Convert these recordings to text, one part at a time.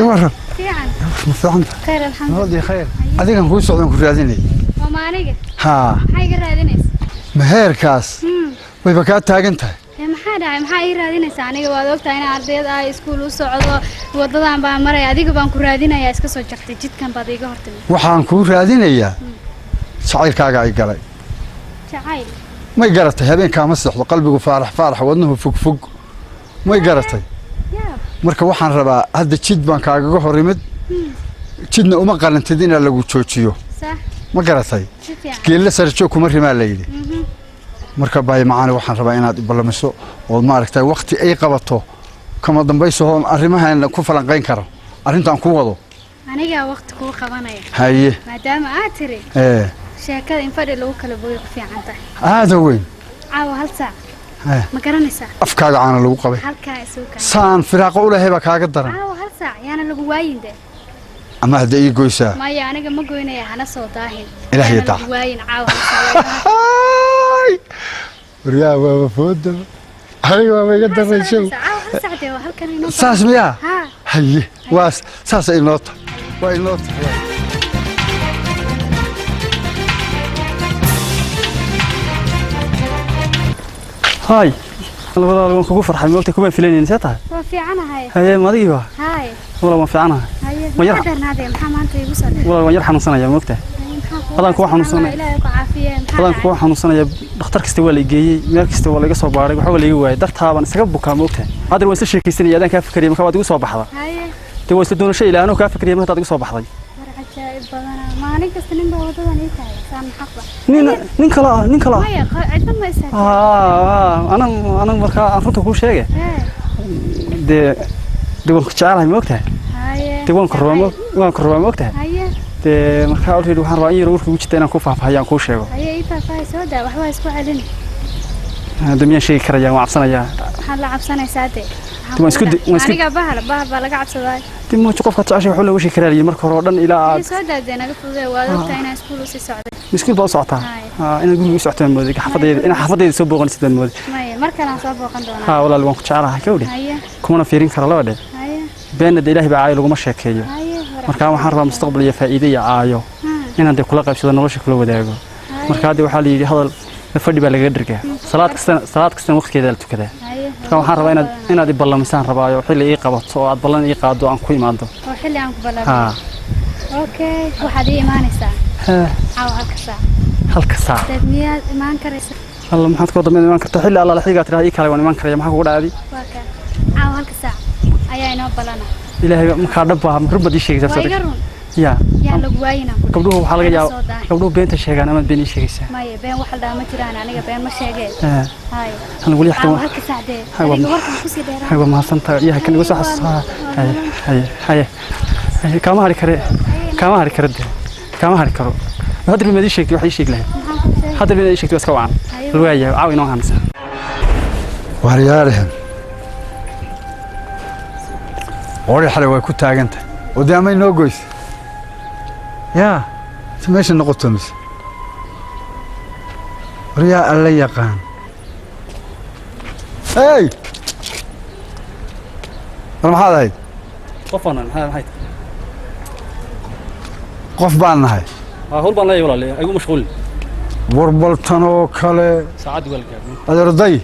ورا في عن مفهوم خير الحمد لله والله خير أديك نقول سعودان كراديني وما نيجي ها حاجة رادينيس مهير كاس ويبكات تاجنتها maxaa ii raadinaysaa aniga waad ogtahay in ardayda ay iskuul u socdo wadadan baan maray adiga baan ku raadinayaa iska soo jaqtay jidkan baad iga hortimid waxaan ku raadinayaa shacayrkaaga ay galay jacayl may garatay habeenka ma saxdo qalbigu faarax faarax wadnuhu fog fog may garatay marka waxaan rabaa hadda jid baan kaaga horimid jidna uma qalantid in lagu joojiyo sax ma garatay geella sarjo kuma rimaa leeydi marka baay macaan waxaan rabaa inaad ibalamiso oo ma aragtay waqti ay qabato kama dambayso arrimahan ku falanqeyn karo arrintan ku wado aniga waqti ku qabanaya haye maadaama aad tiri sheekada in fadhi lagu kala booyo ku fiican tahay aad weyn caawa hal saac ma garanaysaa afkaaga caana lagu qabay halkaa isoo kaa saan firaaqo u leeyahay kaaga daran caawa hal saac yaana lagu waayin de ama hadda ii goysaa maya aniga ma goynaya hana soo daahin ilaahay taa waayin caawa hal saac وريا وفود ايوه ما يقدر يشوف ساس ميا هي واس ساس النوت والنوت هاي والله كوكو فرحان موقتي كوما فيلين نسيتها في عنها هاي ما ديوا هاي والله ما في عنها ما يرحم هذا محمد انت يوصل والله يرحم صنع يا موقته والله كو حنوسنا والله كو حنوسنا دكتور كasta waa la geeyay meel kasta waa laga soo baaray waxa la igu waayay dartaaban isaga bukaa moogta hadda waa isla sheekaysanay adan ka fikiriyay marka waad igu soo baxda te waa isla doonasho ilaano ka fikiriyay marka aad igu soo baxday ajaa'ib badana maalin kasta nin baa wadadan ii tahay saan xaqba nin kala maya cidna ma isaga ana marka runta ku sheegay de waan ku jecelahay moogta de waan ku rabaa moogta marka already waxaan rabaa in yar warku jita inaan ku faahfaahiyaan ku sheego ayay faahfaahay soo daa wax waa isku celin damiyan sheegi karaya waan cabsanayaa waxaan la cabsanaysaa de aniga bahal laga cabsaday timo qofka taashay waxa lagu sheegi karaa marka hore oo dhan ilaa soo daa naga fuday waa ogtahay inaan iskuul u sii socday iskuul baa socotaa ina guriga u socotaan mooday xafadeeda soo booqan sidaan mooday markaan aan soo booqan doonaa walaal waan ku jecelahay kawdhi kuma fiirin kara laba dhe beenada ilaahay baa ay lagu ma sheekeeyo marka waxaan rabaa mustaqbal iyo faa'iido iyo aayo inaan de kula qaybsado nolosha kula wadaago marka hadda waxa la yiri hadal fadhi baa laga dhirgaa salaad kasta waqtigeeda la tukadaa marka waxaan rabaa inaad ballamisaan rabaayo xilli ii qabato oo aad ballan ii qaado aan ku imaado oo xilli aan ku ballamo okay waxaad ii imaanaysaa halka saac dadniyaad imaan karaysa الله محمد كودا من إيمان كرت حلا الله لحيقة ترى هيك على إيمان كريم محمد كودا هذه. هالك ساعة أيها نوبلنا. إلهي مكادبها مقرب بدي شيء زفرك. يا لقوينا. قبله حلقة يا قبله بين تشيء أنا ما بيني شيء. ما بين واحد ما ترانا أنا بين ما شيء. هاي. أنا أقول يحتوى. هالك ساعة. هاي ما صنت يا كن بس أحس هاي كم هاري كره كم هاري كرد كم هاري كرو. هذا اللي ما دي شيء وحي شيء له. هذا اللي شيء بس كوان. الوعي عاونوا هنسا. وهريارهم. أوري حلوة كنت أنت. ودائما نوجس. يا تمشي النقطة مس. ريا الله يقان. هاي. أنا هذا هاي. قفنا هاي. قف بالنا هاي. هول بالنا يولا أيقو مشغول. وربلتنو كله. ساعد ولا هذا رضي.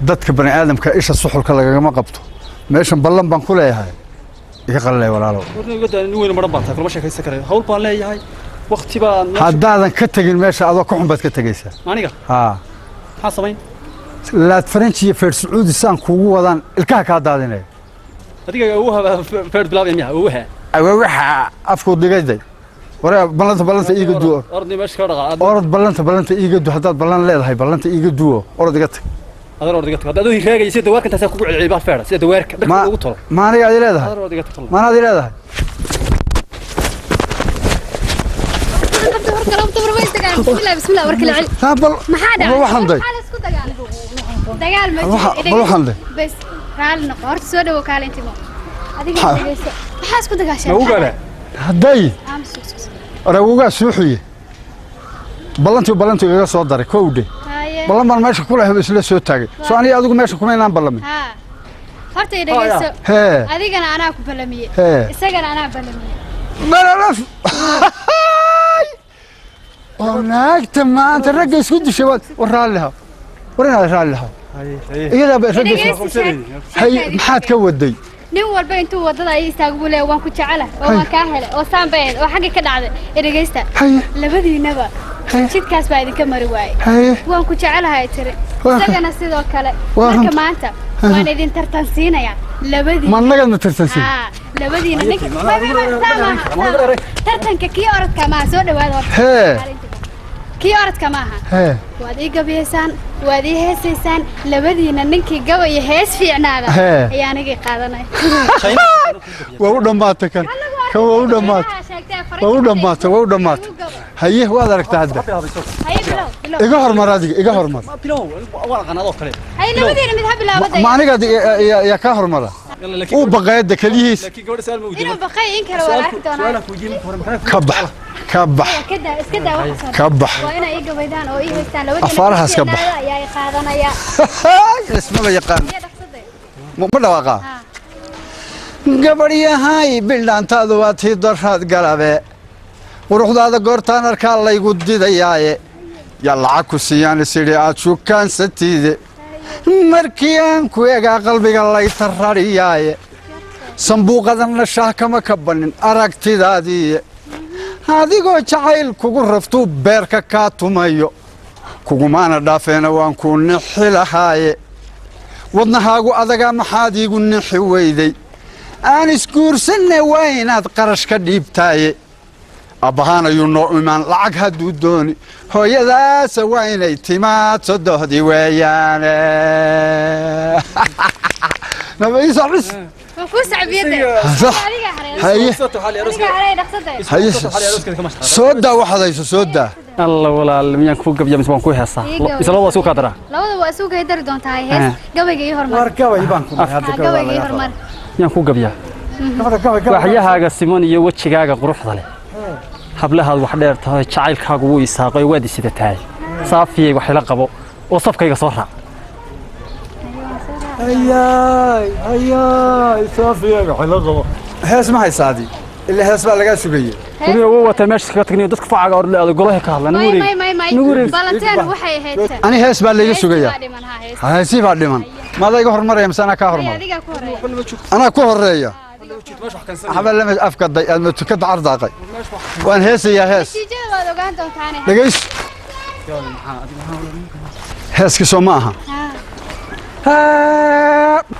dadka bani aadamka isha suxulka lagama qabto meeshan ballan baan ku leeyahay iga qalay walaalo weyn ma dhabaata kulma sheekaysan karay hawl baan leeyahay waqti baan haddaadan ka tagin meesha adoo ka xun baad ka tagaysaa aniga maxaa samayn laad faranji iyo feer sacuudi saan kugu wadaan ilkaha kaa daadinay adiga uu haba feer bilaab miya uu waxa afku digayday wara ballanta iiga duo ordi meesha ka dhaqa orod ballanta iiga duo haddaad ballan leedahay ballanta iiga duo orod iga tag هذا ورد قتل هذا يراجع يصير دوارك أنت ساكوك على العباد فعلا يصير دوارك ما أنا قاعد هذا هذا ورد قتل ما أنا قاعد هذا بسم الله ورك العلم ما حدا والله حمدي دجال والله حمدي بس رال نقارت سودا وكال أنت ما هذيك حاس كده قاشة ما هو قال هداي روجا سوحي بلنتي إذا صدر كودي ballan baan meesha ku lahayn isla soo taagay soo aniga adigu meesha kuma inaan ballamin horta idageyso hee adigana anaa ku balamiye isagana anaa balamiye mararaf وناكت ما أنت رجع يسكت الشباب ورالها ورنا رالها إذا رجع هي محات كودي nin walba intuu wadada ay istaagu leeyahay waan ku jecelahay oo waan ka helay oo saambeed oo xagga ka dhacday idageysta labadiinaba jidkaas baa idinka mari waayay waan ku jecelahay tiri isagana sidoo kale marka maanta waan idin tartansiinaya labadiina ma naga tartansiin labadiina ninka tartanka kii orodka ma soo dhawaado kii orodka maaha waad ii gabeysaan waad ii heesaysaan labadiina ninkii gabay hees fiicnaada ayaa aniga qaadanay waa u dhamaatay kan waa u dhamaatay waa u dhamaatay haye waad aragtaa hadda iga hormar adiga iga hormar haye labadiina mid ha bilaabada ma aniga ya ka hormara uu baqayda kalihiis inuu baqay in kale waa arki doonaa kabax كبح كبح وأنا إيه قبيدان أو إيه هستان لو أفارها كبح يا قادنا يا اسمه يقان مرة واقع قبرية هاي بلدان تادوات هي درشات قلبة وروح هذا قرطان أركال الله يقدي ذياي يلا عكو سيان سيريات شو كان ستيدي مركيان كويقا قلبي الله يترارياي صنبوق هذا النشاه كما كبنين أراكتي ذادي adigoo jacayl kugu raftu beerka ka tumayo kugumaana dhaafeena waan ku nixi lahaaye wadnahaagu adaga maxaad iigu nixi weyday aan isguursanne waa inaad qarash ka dhiibtaaye abbahaan ayuu noo imaan lacag hadduu dooni hooyadaasa waa inay timaad sodohdii weeyaane nabaisa cis وفوس عبيدة هاي سودا واحد هاي سودا الله ولا الميان كوك قبل يوم كوي هسا إسلام واسوق هذا لا واسوق هيدر دون تاي هس قبل جي هرمر قبل يبانكم قبل جي هرمر يان كوك قبل waxyaha ga simon iyo wajigaaga quruxda leh hablaha wax dheer tahay jacaylkaagu wuu isaaqay waadi sida tahay saafiyay wax la qabo oo safkayga soo raac هياي صافي حلقه هاس ما هي سادي اللي هاس بقى لقى سبيه ولي هو تماشي كتغني dadka faaga or leedo golaha ka hadlan nuuri balanteen waxay ahayd ani hees baa leeyahay sugaya heesi baa dhiman ma adiga hormaraya masana ka hormar ana ku horeeya حبل لما أفقد أنا تكد عرضاقي وأنا هيس يا هيس لقيش هيس كسو معها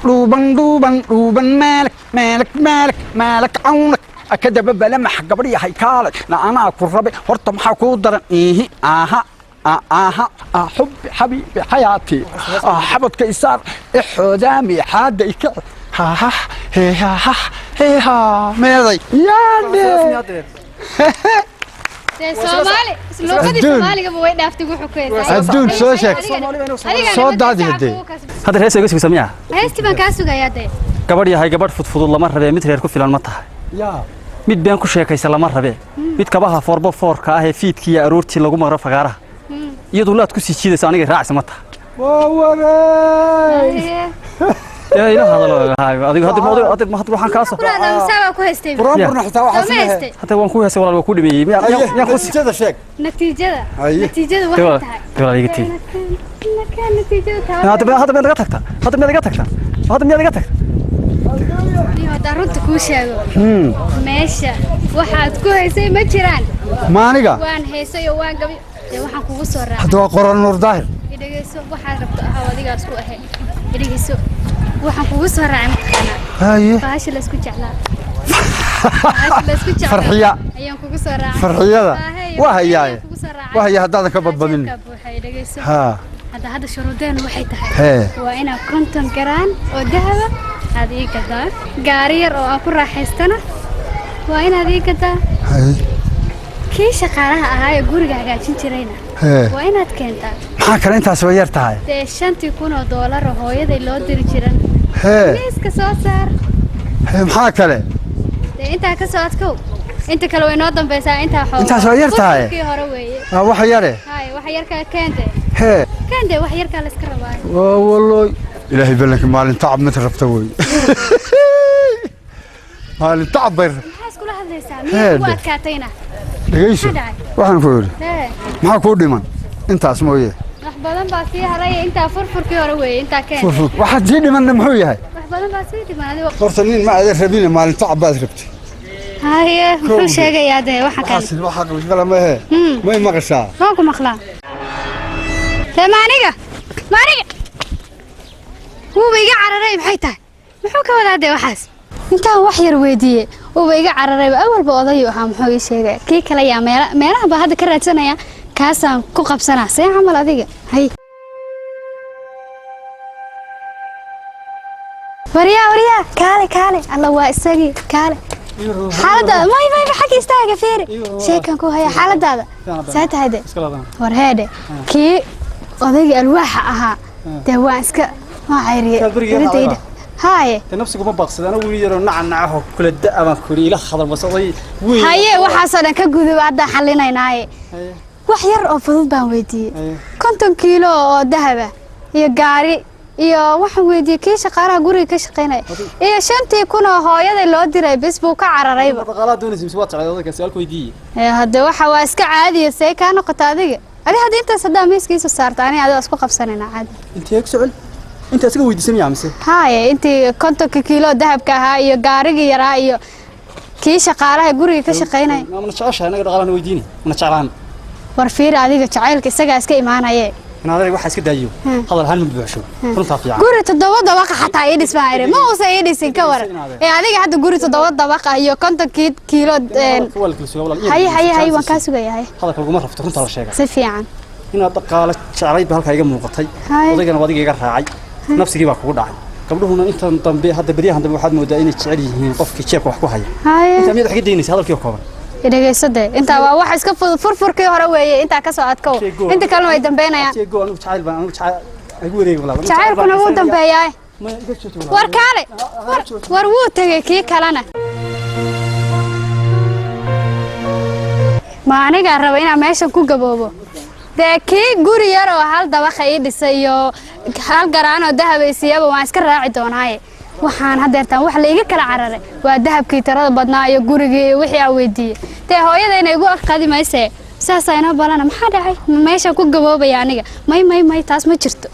روبان روبان روبان مالك مالك مالك مالك عونك أكده ببا لما حقبري حيكالك أنا أكون ربي هرت محاكو درن إيه آها آها حب حبيبي حياتي حبط كيسار إحدامي حاد يكع ها ها هي ها هي ها ماذا يا Somali لغة Somali قبل وين أفتح حكومة أدون سوشك صوت دادي هدي هذا هيس يقول سميع هيس تبان كاسو جاياته قبل هاي قبل فضفض الله مرة بيه متر يركض في المطح يا ميت بيان كل شيء كيسلا مرة بيه ميت كباها فوربا فور كاه فيت كي أرورتي لقوم مرة فقارة يدولات كوسي شيء ثاني راعي مطح يا إله هذا هاي هذا الموضوع هذا ما هتروح عن كاسة أنا مساوي كويس تبي برامبر نحتاج واحد حتى وان كويس ولا وكل بي يا خص هذا شيء نتيجة واحد تبغى يقتي كان نتيجة هذا من دقتك هذا من دقتك هذا من دقتك هذا رد كوشة ماشى واحد كويس ما جيران ما نجا وان هيسي وان قبل waxaan kugu soo raacay hadwa qoran nur daahir idageyso waxa rabto hawadiga isku ahay idageyso waxaan kugu soo raacay maqana haye baash la isku jeclaa baash la isku jeclaa farxiya ayaan kugu soo raacay farxiyada waa hayaay waa hayaa hadaan ka badbadin idageyso ha hada shuruudeen waxay tahay waa ina konton garaan oo dahaba hadii kada gaari yar oo aan ku raaxaystana waa ina hadii kada haye كي شقارها هاي غورغا هاجين جيرينا ويناد كينتا maxaa kale intaas way yar tahay $50,000 hooyaday loo diri jiran miiska soo saar maxaa kale inta ka soo adkow inta kale way noo dambaysaa inta xoog intaas way yar tahay kii hore weeye wax yare hay wax yar ka keente keente wax yar ka la iska rabaa walloy إلهي بلنك مالين تعب مثل ربتوي مالين تعب بير حاس كل هذا يسامي وقت كاتينا لقيسو waxaan ku yiri maxaa ku dhiman intaas mooyee wax badan baa sii haray inta furfurkii hore weey inta keen waxa sii dhiman muxuu yahay wax badan baa sii dhiman adiga qortanin ma aad rabin maalin tacab baad rabtay haye wuxuu sheegayaa de waxa kale waxa uu kala ma he ma maqashaa waan ku maqlaa maaniga wuu iga cararay maxay tahay muxuu ka wadaa de waxaas intaan wax yar weydiiyay oo iga cararay awalba oday waxa muxuu ii sheegay kii kale yaa meelaha ba hadda ka raadsanaya kaasaan ku qabsanaa see camal adiga hay wariya kaale alla waa isagii kaale xaaladda may xagga istaaga fiiri sheekan ku haya xaaladdaada saatahade war heede kii odayga alwaaxa ahaa dee waa iska ma cayriyay هاي نفسك ما بقصد أنا ويرو نعنعه كل الدقة ما كوري لا خضر بس أضي هاي وحصل كجودي بعد حلينا ناي وحير أفضل بنويدي كنت كيلو ذهب يا جاري يا واحد ويدي كيش قارا جوري كيش قينا يا شنتي يكون هاي اللي أدري بس بوكا على ريبة غلط دون اسم سوات على ذلك سؤالك ويدي هذا واحد واسك عادي سي كانوا قطادية هذه أنت صدق ميس كيس صارت أنا هذا أسبق بسنة عادي أنت هيك سؤال أنت أسأل ويدسني يا مسي هاي أنت كنت كيلو ذهب كهاي جاري يراي كيش قارا جوري كيش قينا ما نشعرش أنا قد غلط ويديني نشعران ورفير هذه جعلك سجى اسكي معنا إيه أنا هذا واحد كده أيوه هذا الحين مبيعشوا كل طافية جوري تدوّد دواقة حتى يدس معي ما هو سيدس كور إيه هذه حتى جوري تدوّد دواقة أيوه كنت كيلو هاي وكاسو جاي هاي هذا كل مرة فتكون ترى شيء سفيان هنا قالت شعري بهالك هيجي موقتي وضيقنا وضيق راعي نفسي جيبك وضع قبله هنا أنت تنبيه هذا بديه هذا واحد مودين تشعري طفك شيك وحكوا هاي أنت ميد حكي دينيس هذا الكيو كمان إذا جاي صدق أنت واحد كف فرفر كي هروي أنت كسرت كو أنت كلمة يدم بينا يا شيء أنا شعير بنا أنا شعير أقول إيه ولا شعير كنا مو دم بيا وركالي وروت كي كلنا ما أنا جربنا ماشي كوك بابا ده كي جوري يرى هل دواخة يدسيو هل جرانو ذهب يسيبه وما يسكر راعي دوناي waxaan hadeertaan wax la iga kala cararay waa dahabkii tirada badnaa iyo gurigii wixii aan weydiiyay taa hooyadayna igu aqaadi maysay saasayna balana maxaa dhacay meesha ku gaboobay aniga may taas ma jirto